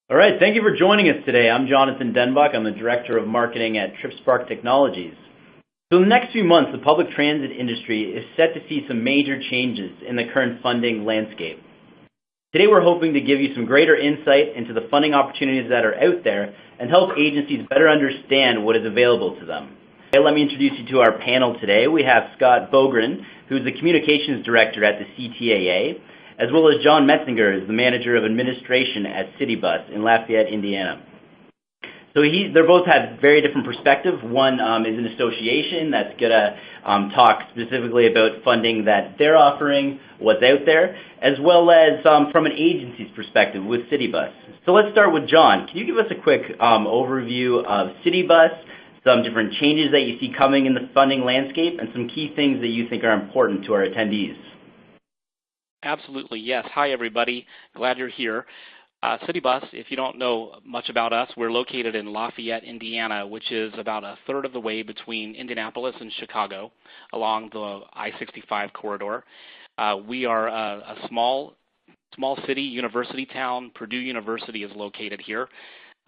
All right, thank you for joining us today. I'm Jonathan Denbach. I'm the Director of Marketing at TripSpark Technologies. So in the next few months, the public transit industry is set to see some major changes in the current funding landscape. Today we're hoping to give you some greater insight into the funding opportunities that are out there and help agencies better understand what is available to them. Okay, let me introduce you to our panel today. We have Scott Bogren, who's the Communications Director at the CTAA, as well as John Metzinger, is the Manager of Administration at Citybus in Lafayette, Indiana. So they both have very different perspectives. One is an association that's going to talk specifically about funding that they're offering, what's out there, as well as from an agency's perspective with Citybus. So let's start with John. Can you give us a quick overview of Citybus, some different changes that you see coming in the funding landscape, and some key things that you think are important to our attendees? Absolutely, yes. Hi, everybody. Glad you're here. Citybus, if you don't know much about us, we're located in Lafayette, Indiana, which is about a third of the way between Indianapolis and Chicago along the I-65 corridor. We are a small city, university town. Purdue University is located here.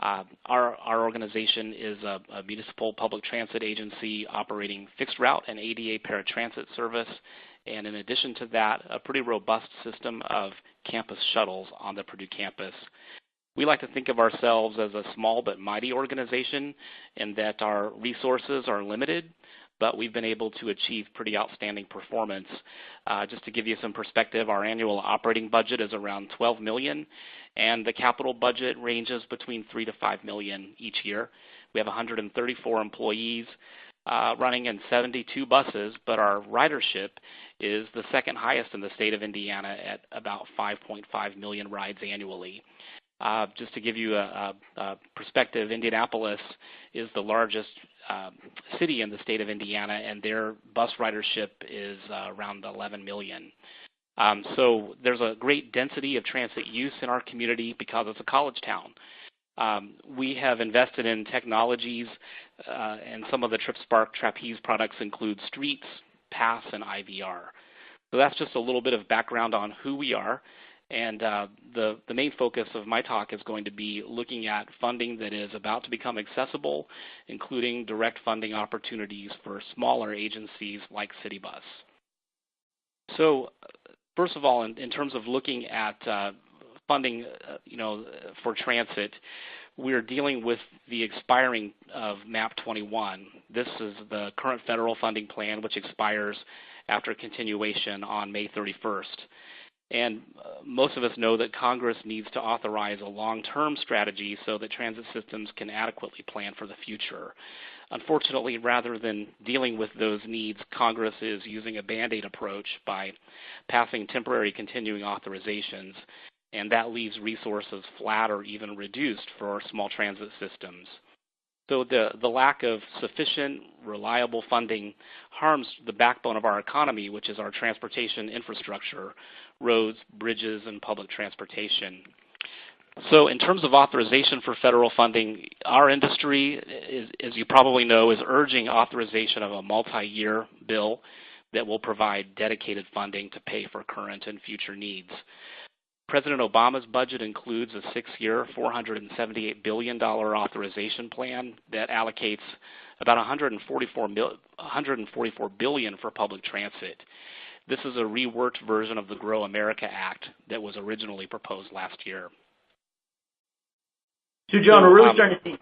Our organization is a municipal public transit agency operating fixed route and ADA paratransit service. And in addition to that, a pretty robust system of campus shuttles on the Purdue campus. We like to think of ourselves as a small but mighty organization in that our resources are limited, but we've been able to achieve pretty outstanding performance. Just to give you some perspective, our annual operating budget is around $12 million, and the capital budget ranges between $3 to $5 million each year. We have 134 employees running in 72 buses, but our ridership is the second highest in the state of Indiana at about 5.5 million rides annually. Just to give you a perspective, Indianapolis is the largest city in the state of Indiana, and their bus ridership is around 11 million. So there's a great density of transit use in our community because it's a college town. We have invested in technologies, and some of the TripSpark Trapeze products include Streets, Pass, and IVR. So that's just a little bit of background on who we are. And the main focus of my talk is going to be looking at funding that is about to become accessible, including direct funding opportunities for smaller agencies like Citybus. So first of all, in terms of looking at funding, for transit, we're dealing with the expiring of MAP 21. This is the current federal funding plan, which expires after continuation on May 31st. And most of us know that Congress needs to authorize a long-term strategy so that transit systems can adequately plan for the future. Unfortunately, rather than dealing with those needs, Congress is using a Band-Aid approach by passing temporary continuing authorizations, and that leaves resources flat or even reduced for small transit systems. So the lack of sufficient, reliable funding harms the backbone of our economy, which is our transportation infrastructure, roads, bridges, and public transportation. So in terms of authorization for federal funding, our industry, as you probably know, is urging authorization of a multi-year bill that will provide dedicated funding to pay for current and future needs. President Obama's budget includes a 6-year, $478 billion authorization plan that allocates about $144 billion for public transit. This is a reworked version of the Grow America Act that was originally proposed last year. So, John, we're really starting to see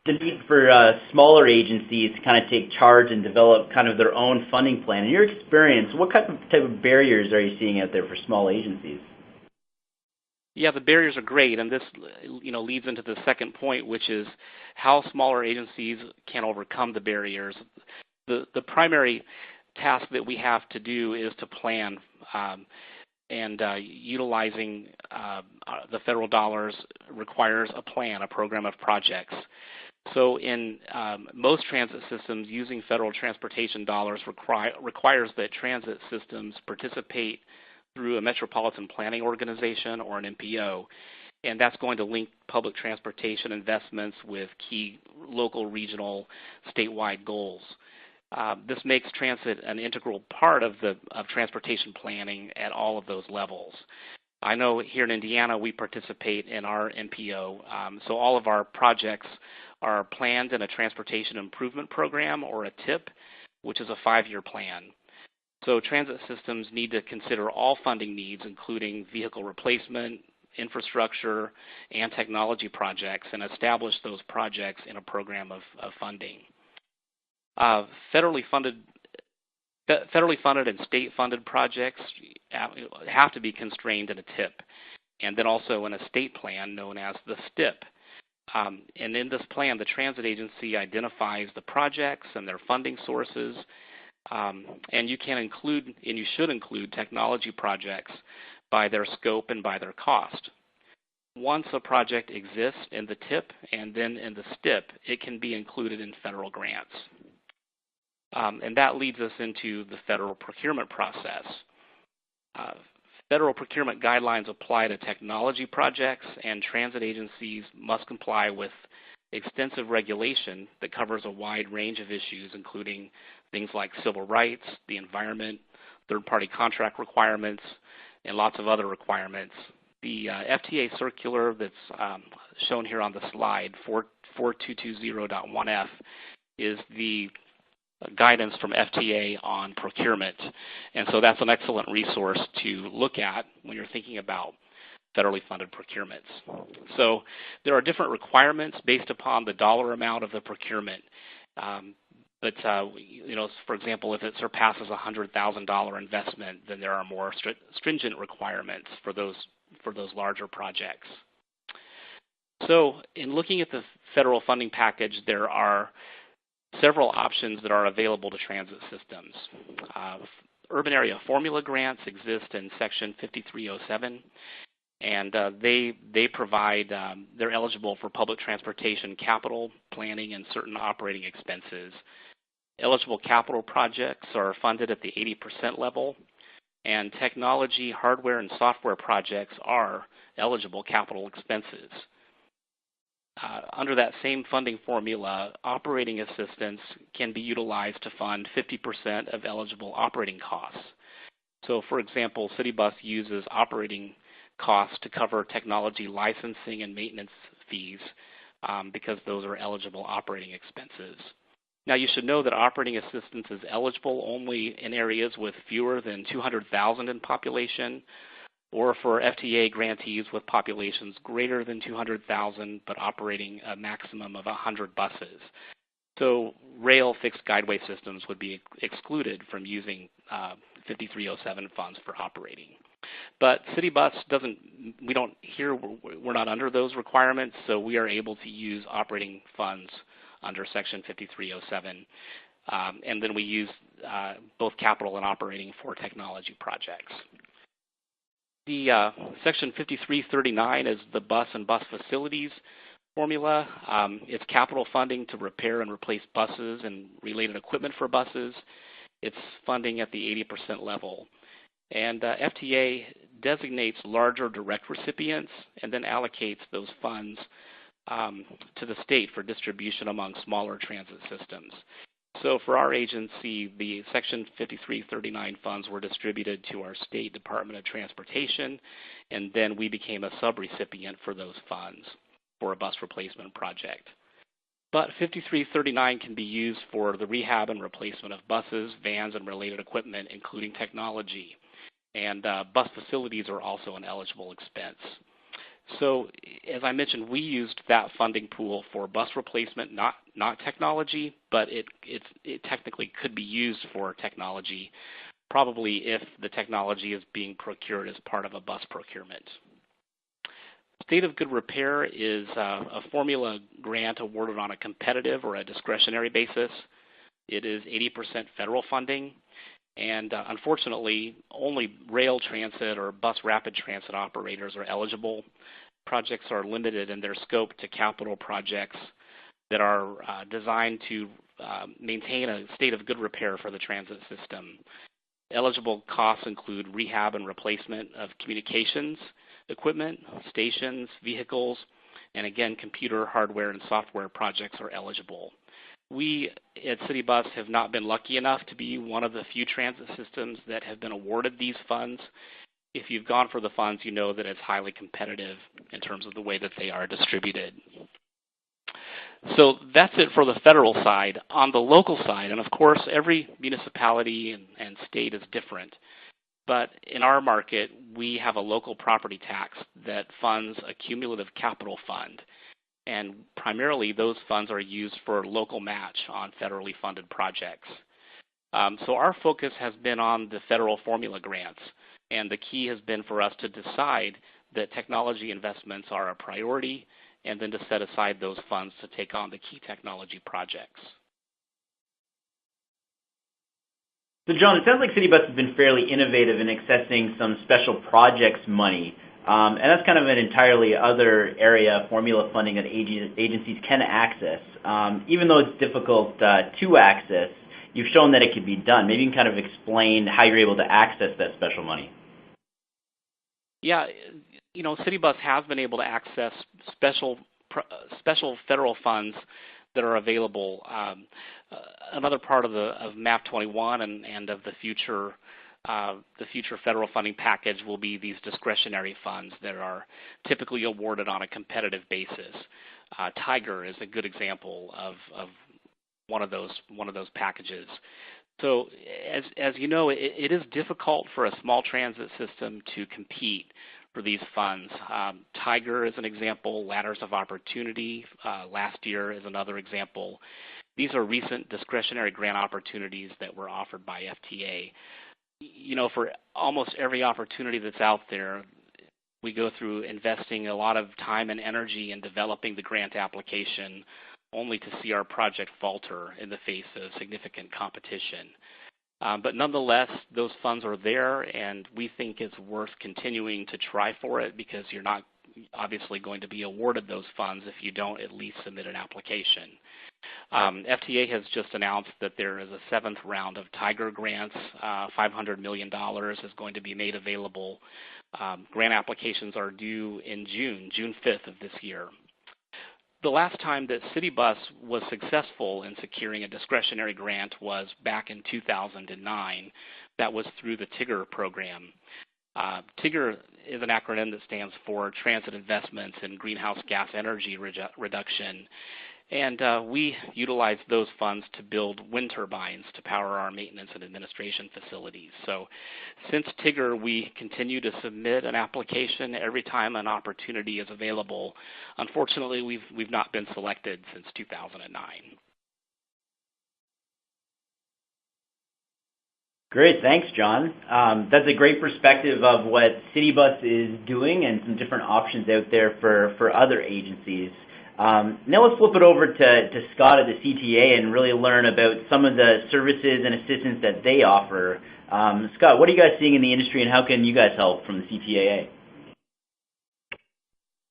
the need for smaller agencies to kind of take charge and develop kind of their own funding plan. In your experience, what type of barriers are you seeing out there for small agencies? Yeah, the barriers are great, and this leads into the second point, which is how smaller agencies can overcome the barriers. The primary task that we have to do is to plan, and utilizing the federal dollars requires a plan, a program of projects. So in most transit systems, using federal transportation dollars requires that transit systems participate through a metropolitan planning organization or an MPO, and that's going to link public transportation investments with key local, regional, statewide goals. This makes transit an integral part of transportation planning at all of those levels. I know here in Indiana we participate in our MPO, so all of our projects are planned in a Transportation Improvement Program, or a TIP, which is a 5-year plan. So transit systems need to consider all funding needs, including vehicle replacement, infrastructure, and technology projects, and establish those projects in a program of funding. Federally funded and state-funded projects have to be constrained in a TIP, and then also in a state plan known as the STIP. And in this plan, the transit agency identifies the projects and their funding sources, and you can include, and you should include, technology projects by their scope and by their cost. Once a project exists in the TIP and then in the STIP, it can be included in federal grants. And that leads us into the federal procurement process. Federal procurement guidelines apply to technology projects, and transit agencies must comply with extensive regulation that covers a wide range of issues, including things like civil rights, the environment, third-party contract requirements, and lots of other requirements. The FTA circular that's shown here on the slide, 4220.1F, is the guidance from FTA on procurement. And so that's an excellent resource to look at when you're thinking about federally funded procurements. So there are different requirements based upon the dollar amount of the procurement. But for example, if it surpasses a $100,000 investment, then there are more stringent requirements for those larger projects. So in looking at the federal funding package, there are several options that are available to transit systems. Urban area formula grants exist in Section 5307, and they provide, they're eligible for public transportation capital, planning, and certain operating expenses. Eligible capital projects are funded at the 80% level, and technology, hardware, and software projects are eligible capital expenses. Under that same funding formula, operating assistance can be utilized to fund 50% of eligible operating costs. So, for example, CityBus uses operating costs to cover technology licensing and maintenance fees because those are eligible operating expenses. Now, you should know that operating assistance is eligible only in areas with fewer than 200,000 in population, or for FTA grantees with populations greater than 200,000 but operating a maximum of 100 buses. So rail fixed guideway systems would be excluded from using 5307 funds for operating. But CityBus we're not under those requirements, so we are able to use operating funds under Section 5307. And then we use both capital and operating for technology projects. The Section 5339 is the bus and bus facilities formula. It's capital funding to repair and replace buses and related equipment for buses. It's funding at the 80% level. And FTA designates larger direct recipients and then allocates those funds to the state for distribution among smaller transit systems. So for our agency, the Section 5339 funds were distributed to our State Department of Transportation, and then we became a subrecipient for those funds for a bus replacement project. But 5339 can be used for the rehab and replacement of buses, vans, and related equipment, including technology. And bus facilities are also an eligible expense. So, as I mentioned, we used that funding pool for bus replacement, not technology, but it technically could be used for technology, probably if the technology is being procured as part of a bus procurement. State of Good Repair is a formula grant awarded on a competitive or a discretionary basis. It is 80% federal funding, and unfortunately, only rail transit or bus rapid transit operators are eligible. Projects are limited in their scope to capital projects that are designed to maintain a state of good repair for the transit system. Eligible costs include rehab and replacement of communications equipment, stations, vehicles, and again, computer, hardware, and software projects are eligible. We at CityBus have not been lucky enough to be one of the few transit systems that have been awarded these funds. if you've gone for the funds, you know that it's highly competitive in terms of the way that they are distributed. So that's it for the federal side. On the local side, and of course every municipality and state is different, but in our market we have a local property tax that funds a cumulative capital fund. And primarily those funds are used for local match on federally funded projects. So our focus has been on the federal formula grants, and the key has been for us to decide that technology investments are a priority and then to set aside those funds to take on the key technology projects. So John, it sounds like CityBus has been fairly innovative in accessing some special projects money. And that's kind of an entirely other area of formula funding that agencies can access. Even though it's difficult to access, you've shown that it can be done. Maybe you can kind of explain how you're able to access that special money. Yeah, CityBus has been able to access special federal funds that are available. Another part of MAP 21 and of the future federal funding package will be these discretionary funds that are typically awarded on a competitive basis. Tiger is a good example of one of those packages. So as you know, it is difficult for a small transit system to compete for these funds. Tiger is an example. Ladders of Opportunity last year is another example. These are recent discretionary grant opportunities that were offered by FTA. For almost every opportunity that's out there, we go through investing a lot of time and energy in developing the grant application, only to see our project falter in the face of significant competition. But nonetheless, those funds are there, and we think it's worth continuing to try for it because you're not obviously going to be awarded those funds if you don't at least submit an application. FTA has just announced that there is a seventh round of Tiger grants. $500 million is going to be made available. Grant applications are due in June 5th of this year. The last time that CityBus was successful in securing a discretionary grant was back in 2009. That was through the TIGR program. TIGR is an acronym that stands for Transit Investments in Greenhouse Gas Energy Reduction. And we utilized those funds to build wind turbines to power our maintenance and administration facilities. So since TIGR, we continue to submit an application every time an opportunity is available. Unfortunately, we've not been selected since 2009. Great, thanks, John. That's a great perspective of what CityBus is doing and some different options out there for other agencies. Now let's flip it over to Scott at the CTAA and really learn about some of the services and assistance that they offer. Scott, what are you guys seeing in the industry, and how can you guys help from the CTAA?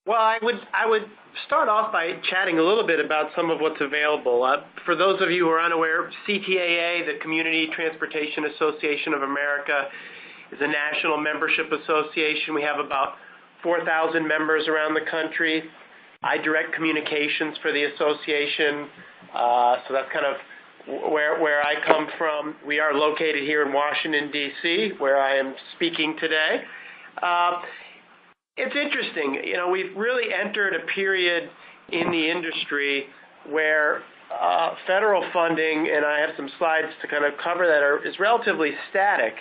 Well, I would start off by chatting a little bit about some of what's available. For those of you who are unaware, CTAA, the Community Transportation Association of America, is a national membership association. We have about 4,000 members around the country. I direct communications for the association, so that's kind of where I come from. We are located here in Washington, D.C., where I am speaking today. It's interesting. We've really entered a period in the industry where federal funding, and I have some slides to kind of cover that, is relatively static.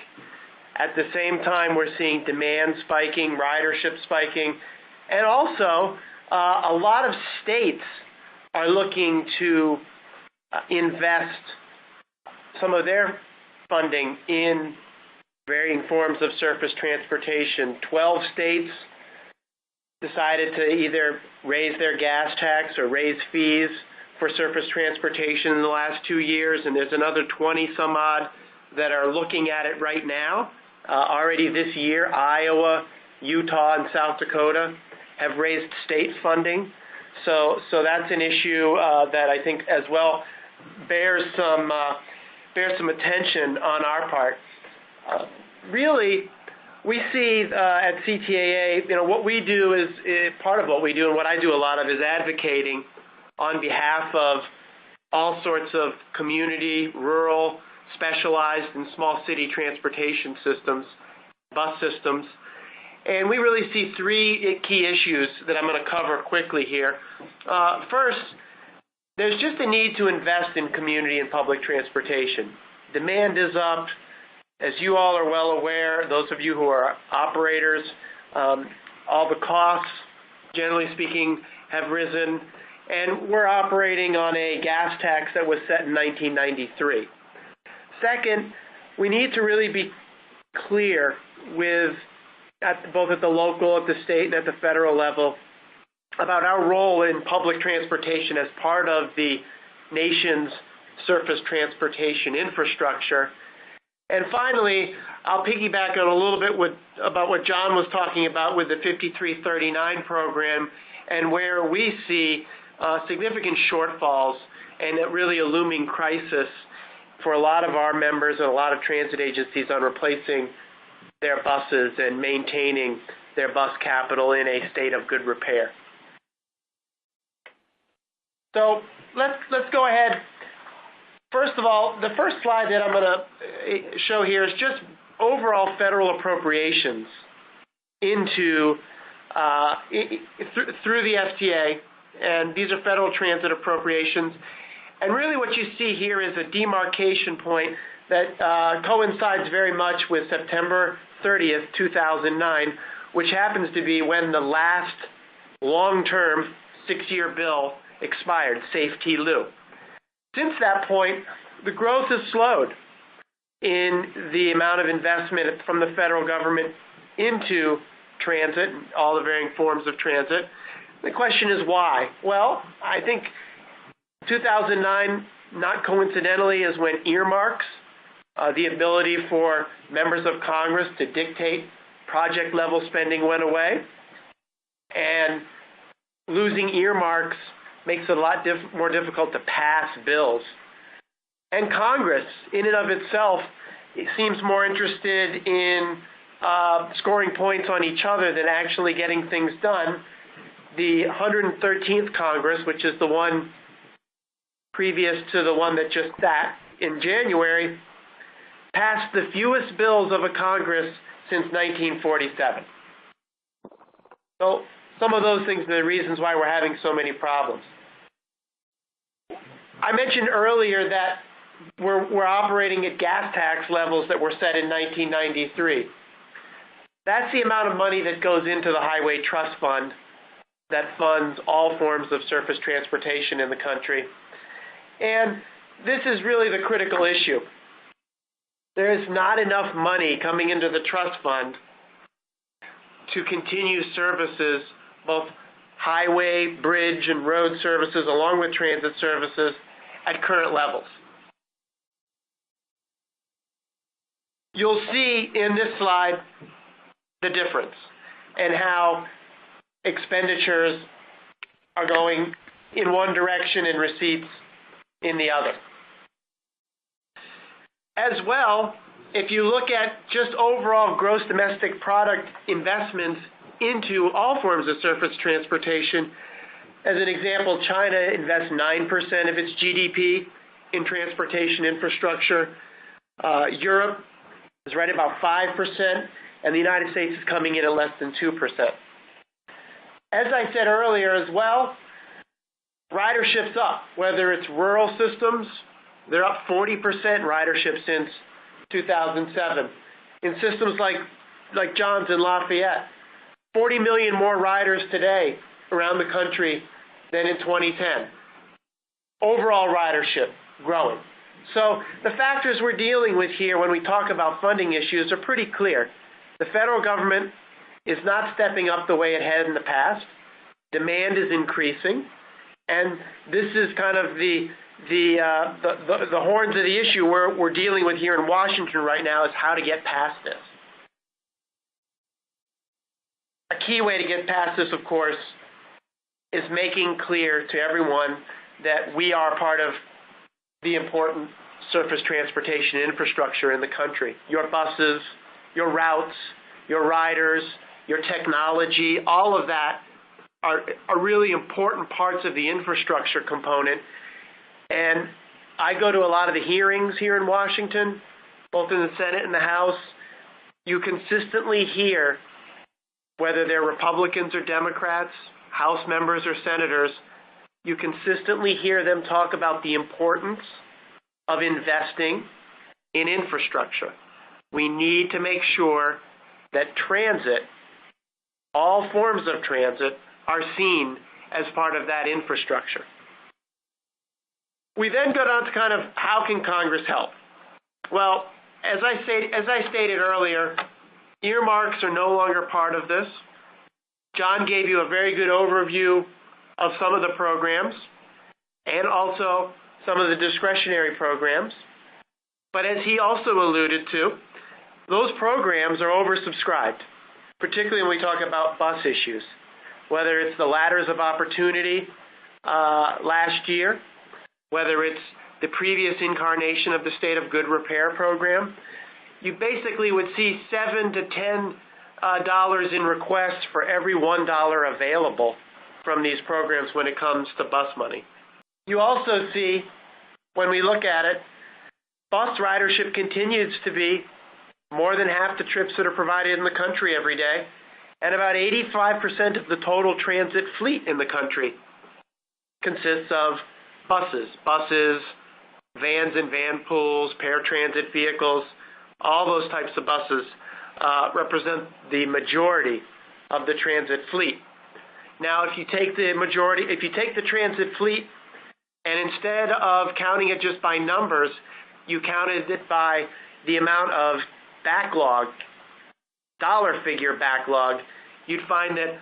At the same time, we're seeing demand spiking, ridership spiking, and also a lot of states are looking to invest some of their funding in varying forms of surface transportation. 12 states decided to either raise their gas tax or raise fees for surface transportation in the last 2 years, and there's another 20 some odd that are looking at it right now. Already this year, Iowa, Utah, and South Dakota have raised state funding. So that's an issue that I think as well bears some attention on our part. Really, we see at CTAA, what we do is part of what we do, and what I do a lot of is advocating on behalf of all sorts of community, rural, specialized, and small city transportation systems, bus systems. And we really see three key issues that I'm going to cover quickly here. First, there's just a need to invest in community and public transportation. Demand is up. As you all are well aware, those of you who are operators, all the costs, generally speaking, have risen. And we're operating on a gas tax that was set in 1993. Second, we need to really be clear with, both at the local, at the state, and at the federal level, about our role in public transportation as part of the nation's surface transportation infrastructure. And finally, I'll piggyback on a little bit about what John was talking about with the 5339 program and where we see significant shortfalls and really a looming crisis for a lot of our members and a lot of transit agencies on replacing their buses and maintaining their bus capital in a state of good repair. So let's go ahead. First of all, the first slide that I'm going to show here is just overall federal appropriations into through the FTA, and these are federal transit appropriations. And really what you see here is a demarcation point that coincides very much with September 30th, 2009, which happens to be when the last long-term 6-year bill expired, SAFE-T-LU. Since that point, the growth has slowed in the amount of investment from the federal government into transit, all the varying forms of transit. The question is why? Well, I think 2009, not coincidentally, is when earmarks, the ability for members of Congress to dictate project-level spending, went away. And losing earmarks makes it a lot more difficult to pass bills. And Congress, in and of itself, it seems more interested in scoring points on each other than actually getting things done. The 113th Congress, which is the one previous to the one that just sat in January, passed the fewest bills of a Congress since 1947. So some of those things are the reasons why we're having so many problems. I mentioned earlier that we're operating at gas tax levels that were set in 1993. That's the amount of money that goes into the Highway Trust Fund that funds all forms of surface transportation in the country. And this is really the critical issue. There is not enough money coming into the trust fund to continue services, both highway, bridge, and road services, along with transit services, at current levels. You'll see in this slide the difference and how expenditures are going in one direction and receipts in the other. As well, if you look at just overall gross domestic product investments into all forms of surface transportation, as an example, China invests 9% of its GDP in transportation infrastructure. Europe is right about 5%, and the United States is coming in at less than 2%. As I said earlier as well, ridership's up, whether it's rural systems, they're up 40% ridership since 2007. In systems like John's in Lafayette, 40 million more riders today around the country than in 2010. Overall ridership growing. So the factors we're dealing with here when we talk about funding issues are pretty clear. The federal government is not stepping up the way it had in the past. Demand is increasing. And this is kind of the horns of the issue we're dealing with here in Washington right now, is how to get past this. A key way to get past this, of course, is making clear to everyone that we are part of the important surface transportation infrastructure in the country. Your buses, your routes, your riders, your technology, all of that are really important parts of the infrastructure component. And I go to a lot of the hearings here in Washington, both in the Senate and the House. You consistently hear whether they're Republicans or Democrats, House members or senators, you consistently hear them talk about the importance of investing in infrastructure. We need to make sure that transit, all forms of transit, are seen as part of that infrastructure. We then go down to kind of how can Congress help? Well, as I stated earlier, earmarks are no longer part of this. John gave you a very good overview of some of the programs and also some of the discretionary programs. But as he also alluded to, those programs are oversubscribed, particularly when we talk about bus issues, whether it's the Ladders of Opportunity last year, whether it's the previous incarnation of the State of Good Repair program. You basically would see $7 to $10 in requests for every $1 available from these programs when it comes to bus money. You also see, when we look at it, bus ridership continues to be more than half the trips that are provided in the country every day, and about 85% of the total transit fleet in the country consists of buses, vans and van pools, paratransit vehicles. All those types of buses represent the majority of the transit fleet. Now, if you take the transit fleet, and instead of counting it just by numbers, you counted it by the amount of backlog, dollar figure backlog, you'd find that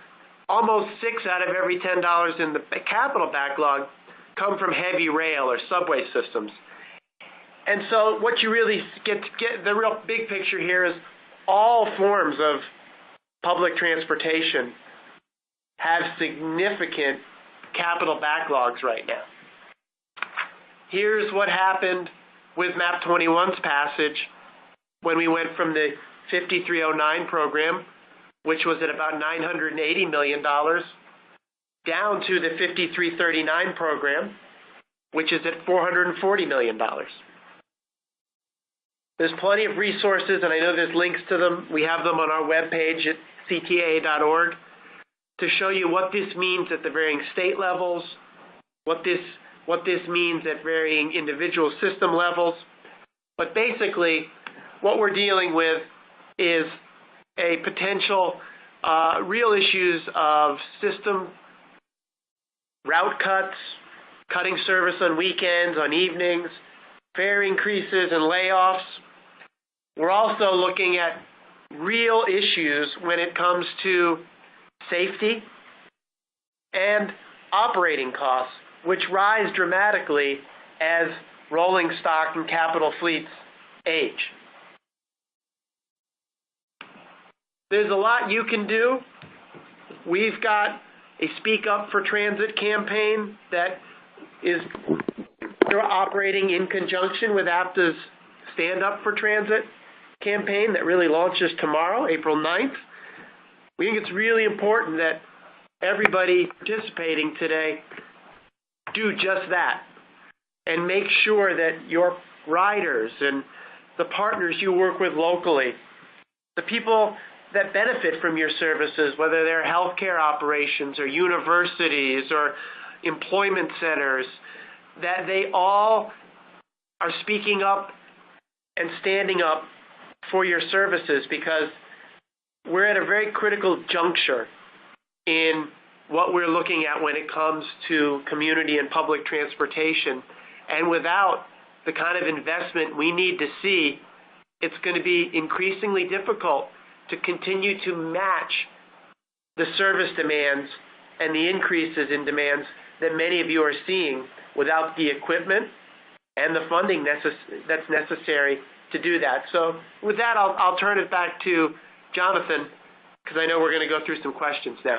almost 6 out of every $10 in the capital backlog come from heavy rail or subway systems. And so what you really get the real big picture here is all forms of public transportation have significant capital backlogs right now. Here's what happened with MAP 21's passage when we went from the 5309 program, which was at about $980 million, down to the 5339 program, which is at $440 million. There's plenty of resources, and I know there's links to them. We have them on our webpage at ctaa.org to show you what this means at the varying state levels, what this means at varying individual system levels. But basically, what we're dealing with is a potential real issues of system route cuts, cutting service on weekends, on evenings, fare increases and layoffs. We're also looking at real issues when it comes to safety and operating costs, which rise dramatically as rolling stock and capital fleets age. There's a lot you can do. We've got a Speak Up for Transit campaign that is operating in conjunction with APTA's Stand Up for Transit campaign that really launches tomorrow, April 9th. We think it's really important that everybody participating today do just that and make sure that your riders and the partners you work with locally, the people that benefit from your services, whether they're healthcare operations or universities or employment centers, that they all are speaking up and standing up for your services, because we're at a very critical juncture in what we're looking at when it comes to community and public transportation. And without the kind of investment we need to see, it's going to be increasingly difficult to continue to match the service demands and the increases in demands that many of you are seeing without the equipment and the funding that's necessary to do that. So with that, I'll turn it back to Jonathan, because I know we're going to go through some questions now.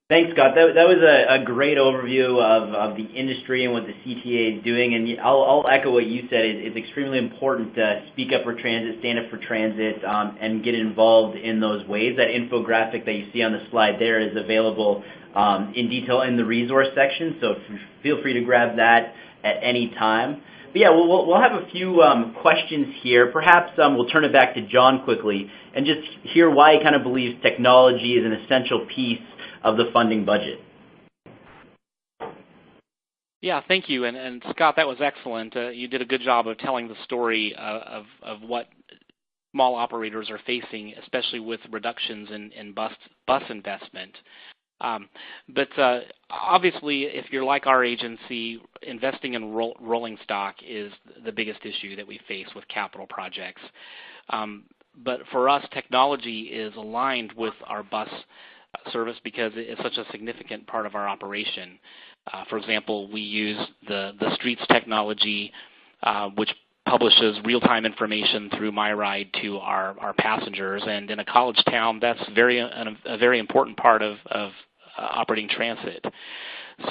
Thanks, Scott. That was a great overview of the industry and what the CTA is doing. And I'll echo what you said. It's extremely important to speak up for transit, stand up for transit, and get involved in those ways. That infographic that you see on the slide there is available in detail in the resource section, so feel free to grab that at any time. But yeah, we'll have a few questions here. Perhaps we'll turn it back to John quickly and just hear why he kind of believes technology is an essential piece of the funding budget. Yeah, thank you. And Scott, that was excellent. You did a good job of telling the story of what small operators are facing, especially with reductions in bus investment. But obviously, if you're like our agency, investing in rolling stock is the biggest issue that we face with capital projects. But for us, technology is aligned with our bus service because it's such a significant part of our operation. For example, we use the Streets technology, which publishes real-time information through MyRide to our passengers. And in a college town, that's a very important part of operating transit.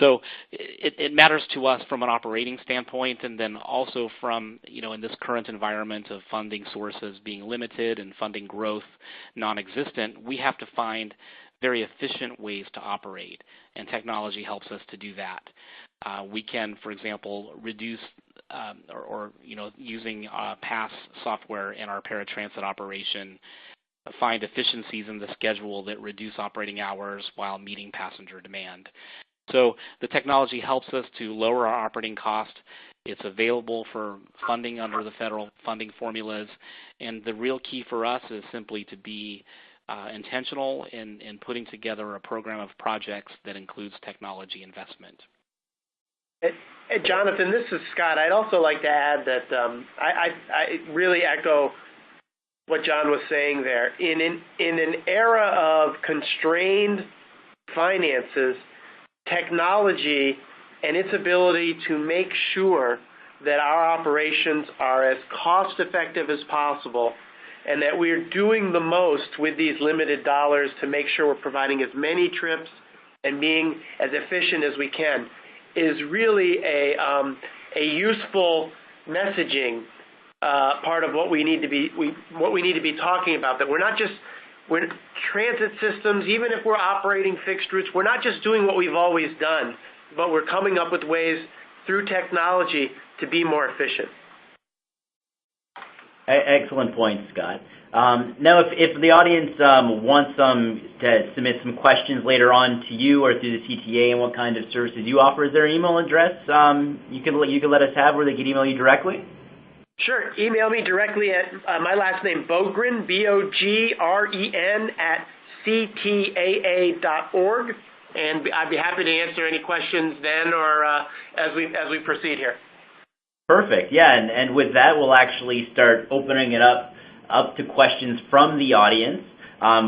So it matters to us from an operating standpoint, and then also from, in this current environment of funding sources being limited and funding growth non-existent, we have to find very efficient ways to operate, and technology helps us to do that. We can, for example, reduce using PASS software in our paratransit operation, find efficiencies in the schedule that reduce operating hours while meeting passenger demand. So the technology helps us to lower our operating cost. It's available for funding under the federal funding formulas, and the real key for us is simply to be intentional in putting together a program of projects that includes technology investment. Hey, Jonathan, this is Scott. I'd also like to add that I really echo what John was saying there. In an era of constrained finances, technology and its ability to make sure that our operations are as cost-effective as possible and that we're doing the most with these limited dollars to make sure we're providing as many trips and being as efficient as we can is really a useful messaging part of what we need to be talking about. That we're transit systems, even if we're operating fixed routes, we're not just doing what we've always done, but we're coming up with ways through technology to be more efficient. Excellent point, Scott. Now, if the audience wants to submit some questions later on to you or through the CTA and what kind of services you offer, is there an email address you can let us have where they can email you directly? Sure. Email me directly at my last name, Bogren, BOGREN, @ctaa.org, and I'd be happy to answer any questions then or as we proceed here. Perfect. Yeah, and with that, we'll actually start opening it up to questions from the audience.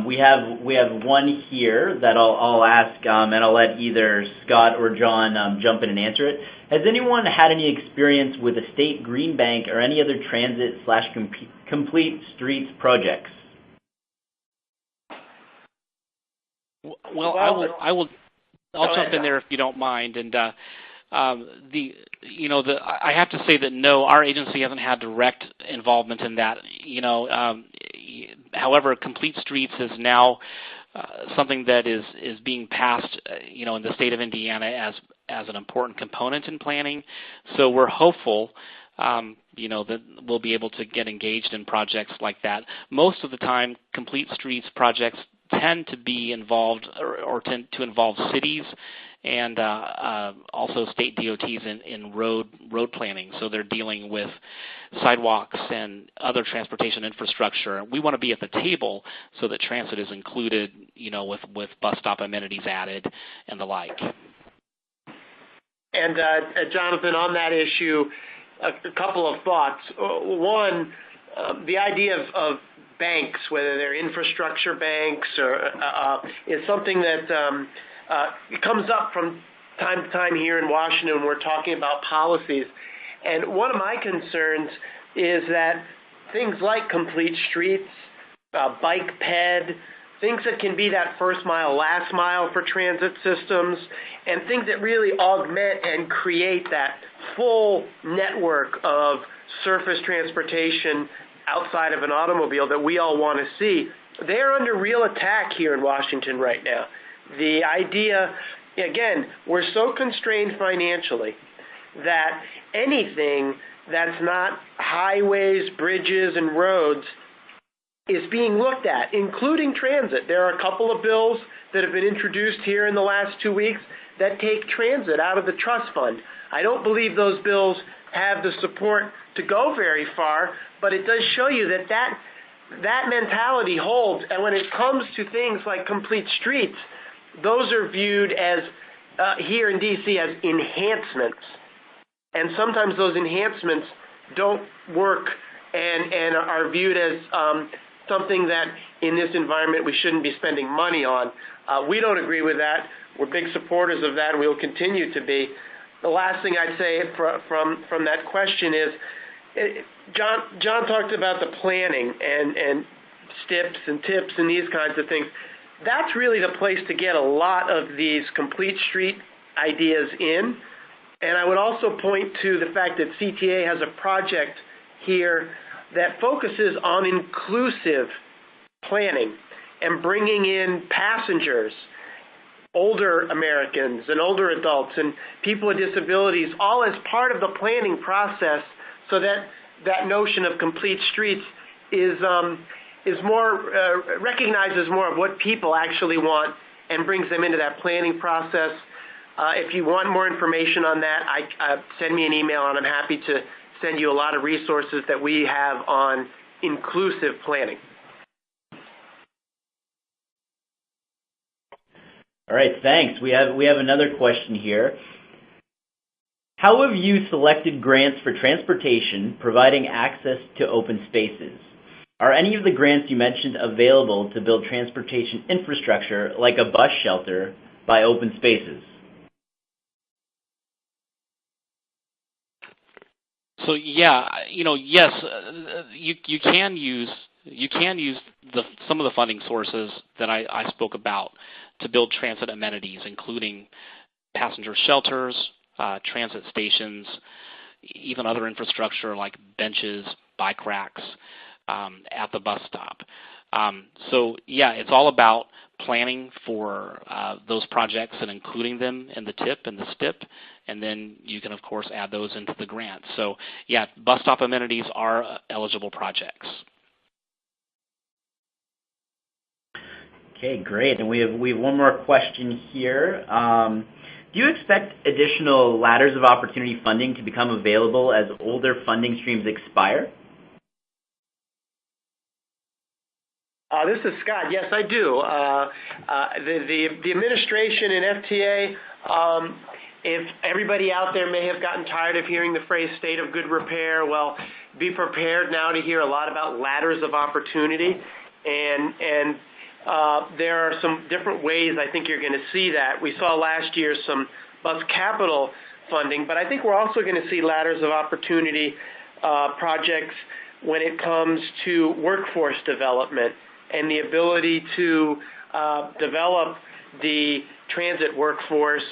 We have one here that I'll ask, and I'll let either Scott or John jump in and answer it. Has anyone had any experience with a state green bank or any other transit/complete streets projects? Well, I'll jump in there if you don't mind. And I have to say that no, our agency hasn't had direct involvement in that. However, Complete Streets is now something that is being passed, in the state of Indiana as an important component in planning. So we're hopeful, that we'll be able to get engaged in projects like that. Most of the time, Complete Streets projects tend to be involved or tend to involve cities and also state DOTs in road planning. So they're dealing with sidewalks and other transportation infrastructure. We want to be at the table so that transit is included, with bus stop amenities added and the like. And Jonathan, on that issue, a couple of thoughts. One, the idea of banks, whether they're infrastructure banks or is something that it comes up from time to time here in Washington when we're talking about policies. And one of my concerns is that things like Complete Streets, Bike Ped, things that can be that first mile, last mile for transit systems, and things that really augment and create that full network of surface transportation outside of an automobile that we all want to see. They're under real attack here in Washington right now. The idea, again, we're so constrained financially that anything that's not highways, bridges, and roads is being looked at, including transit. There are a couple of bills that have been introduced here in the last 2 weeks that take transit out of the trust fund. I don't believe those bills have the support to go very far, but it does show you that that mentality holds. And when it comes to things like complete streets, those are viewed as, here in D.C., as enhancements. And sometimes those enhancements don't work and are viewed as something that in this environment we shouldn't be spending money on. We don't agree with that. We're big supporters of that, and we will continue to be. The last thing I'd say from that question is, John talked about the planning and STIPs and TIPs and these kinds of things. That's really the place to get a lot of these complete street ideas in. And I would also point to the fact that CTA has a project here that focuses on inclusive planning and bringing in passengers, older Americans and older adults and people with disabilities, all as part of the planning process, so that that notion of complete streets is more recognizes more of what people actually want and brings them into that planning process. If you want more information on that, send me an email, and I'm happy to send you a lot of resources that we have on inclusive planning. All right, thanks. We have another question here. How have you selected grants for transportation providing access to open spaces? Are any of the grants you mentioned available to build transportation infrastructure like a bus shelter by open spaces? So yeah, yes, you can use some of the funding sources that I spoke about to build transit amenities, including passenger shelters, transit stations, even other infrastructure like benches, bike racks at the bus stop. So yeah, it's all about planning for those projects and including them in the TIP and the STIP, and then you can of course add those into the grant. So yeah, bus stop amenities are eligible projects. Okay, great. And we have one more question here. Do you expect additional ladders of opportunity funding to become available as older funding streams expire? This is Scott. Yes, I do. The administration and FTA, if everybody out there may have gotten tired of hearing the phrase state of good repair, well, be prepared now to hear a lot about ladders of opportunity. And there are some different ways I think you're going to see that. We saw last year some bus capital funding, but I think we're also going to see ladders of opportunity projects when it comes to workforce development and the ability to develop the transit workforce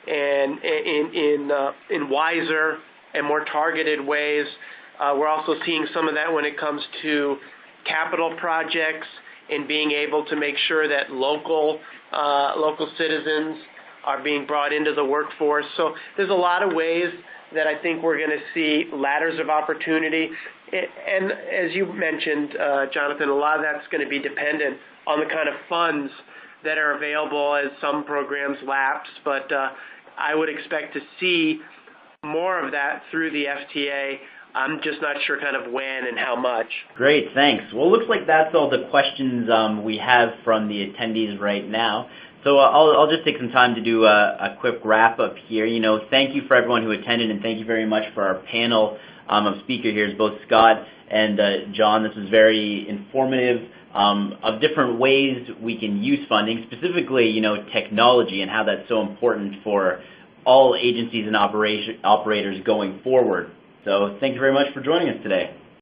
and in wiser and more targeted ways. We're also seeing some of that when it comes to capital projects and being able to make sure that local citizens are being brought into the workforce. So there's a lot of ways that I think we're going to see ladders of opportunity. And as you mentioned, Jonathan, a lot of that's going to be dependent on the kind of funds that are available as some programs lapse. But I would expect to see more of that through the FTA. I'm just not sure kind of when and how much. Great, thanks. Well, it looks like that's all the questions we have from the attendees right now. So I'll just take some time to do a quick wrap-up here. Thank you for everyone who attended, and thank you very much for our panel of speaker here, both Scott and John. This was very informative of different ways we can use funding, specifically, technology and how that's so important for all agencies and operators going forward. So thank you very much for joining us today.